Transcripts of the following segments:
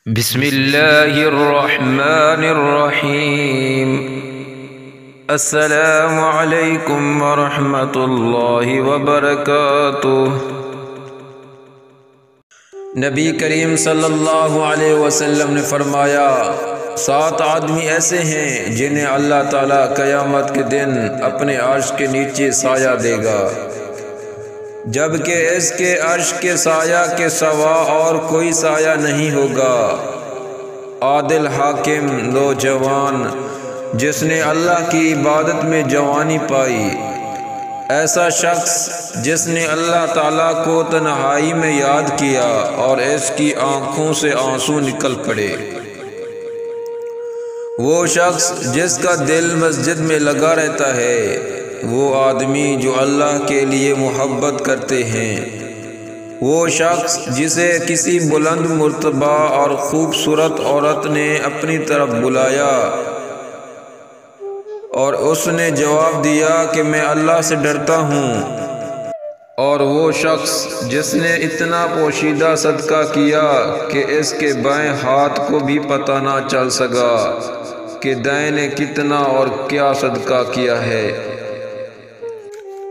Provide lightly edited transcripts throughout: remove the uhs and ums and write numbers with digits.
بسم اللہ الرحمن الرحیم۔ السلام علیکم ورحمۃ اللہ وبرکاتہ۔ نبی کریم صلی اللہ علیہ وسلم نے فرمایا، 7 آدمی ایسے ہیں جنہیں اللہ تعالیٰ قیامت کے دن اپنے عرش کے نیچے سایہ دے گا، جبکہ اس کے عرش کے سایہ کے سوا اور کوئی سایہ نہیں ہوگا۔ عادل حاکم نوجوان جس نے اللہ کی عبادت میں جوانی پائی، ایسا شخص جس نے اللہ تعالیٰ کو تنہائی میں یاد کیا اور اس کی آنکھوں سے آنسو نکل پڑے، وہ شخص جس کا دل مسجد میں لگا رہتا ہے، وہ آدمی جو اللہ کے لیے محبت کرتے ہیں، وہ شخص جسے کسی بلند مرتبہ اور خوبصورت عورت نے اپنی طرف بلایا اور اس نے جواب دیا کہ میں اللہ سے ڈرتا ہوں، اور وہ شخص جس نے اتنا پوشیدہ صدقہ کیا کہ اس کے بائیں ہاتھ کو بھی پتہ نہ چل سکا کہ دائیں نے کتنا اور کیا صدقہ کیا ہے۔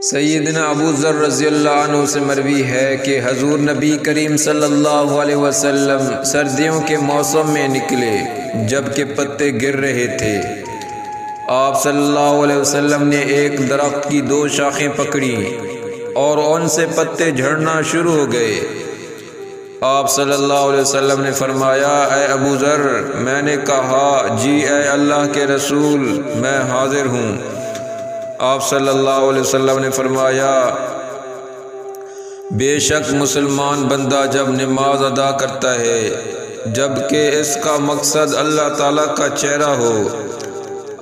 سیدنا ابو ذر رضی اللہ عنہ سے مروی ہے کہ حضور نبی کریم صلی اللہ علیہ وسلم سردیوں کے موسم میں نکلے جبکہ پتے گر رہے تھے۔ آپ صلی اللہ علیہ وسلم نے ایک درخت کی 2 شاخیں پکڑیں اور ان سے پتے جھڑنا شروع ہو گئے۔ آپ صلی اللہ علیہ وسلم نے فرمایا، اے ابو ذر، میں نے کہا، جی اے اللہ کے رسول، میں حاضر ہوں۔ آپ صلی اللہ علیہ وسلم نے فرمایا، بے شک مسلمان بندہ جب نماز ادا کرتا ہے جبکہ اس کا مقصد اللہ تعالیٰ کا چہرہ ہو،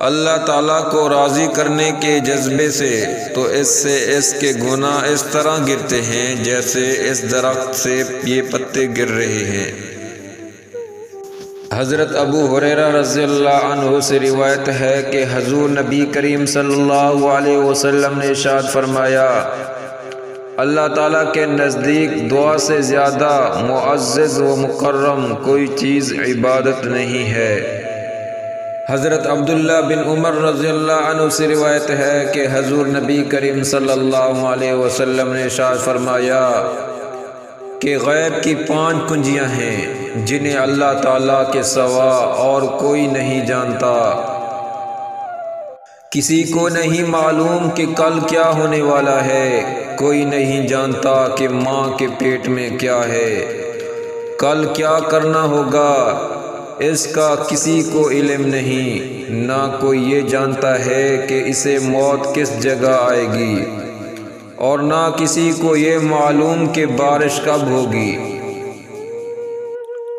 اللہ تعالیٰ کو راضی کرنے کے جذبے سے، تو اس سے اس کے گناہ اس طرح گرتے ہیں جیسے اس درخت سے یہ پتے گر رہے ہیں۔ حضرت ابو ہریرہ رضی اللہ عنہ سے روایت ہے کہ حضور نبی کریم صلی اللہ علیہ وسلم نے ارشاد فرمایا، اللہ تعالیٰ کے نزدیک دعا سے زیادہ معزز و مکرم کوئی چیز عبادت نہیں ہے۔ حضرت عبداللہ بن عمر رضی اللہ عنہ سے روایت ہے کہ حضور نبی کریم صلی اللہ علیہ وسلم نے ارشاد فرمایا کہ غیب کی 5 کنجیاں ہیں جنہیں اللہ تعالیٰ کے سوا اور کوئی نہیں جانتا۔ کسی کو نہیں معلوم کہ کل کیا ہونے والا ہے، کوئی نہیں جانتا کہ ماں کے پیٹ میں کیا ہے، کل کیا کرنا ہوگا اس کا کسی کو علم نہیں، نہ کوئی یہ جانتا ہے کہ اسے موت کس جگہ آئے گی، اور نہ کسی کو یہ معلوم کہ بارش کب ہوگی۔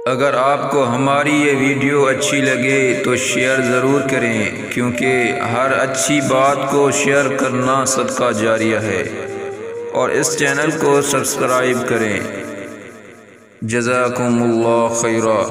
اگر آپ کو ہماری یہ ویڈیو اچھی لگے تو شیئر ضرور کریں، کیونکہ ہر اچھی بات کو شیئر کرنا صدقہ جاریہ ہے، اور اس چینل کو سبسکرائب کریں۔ جزاکم اللہ خیرا۔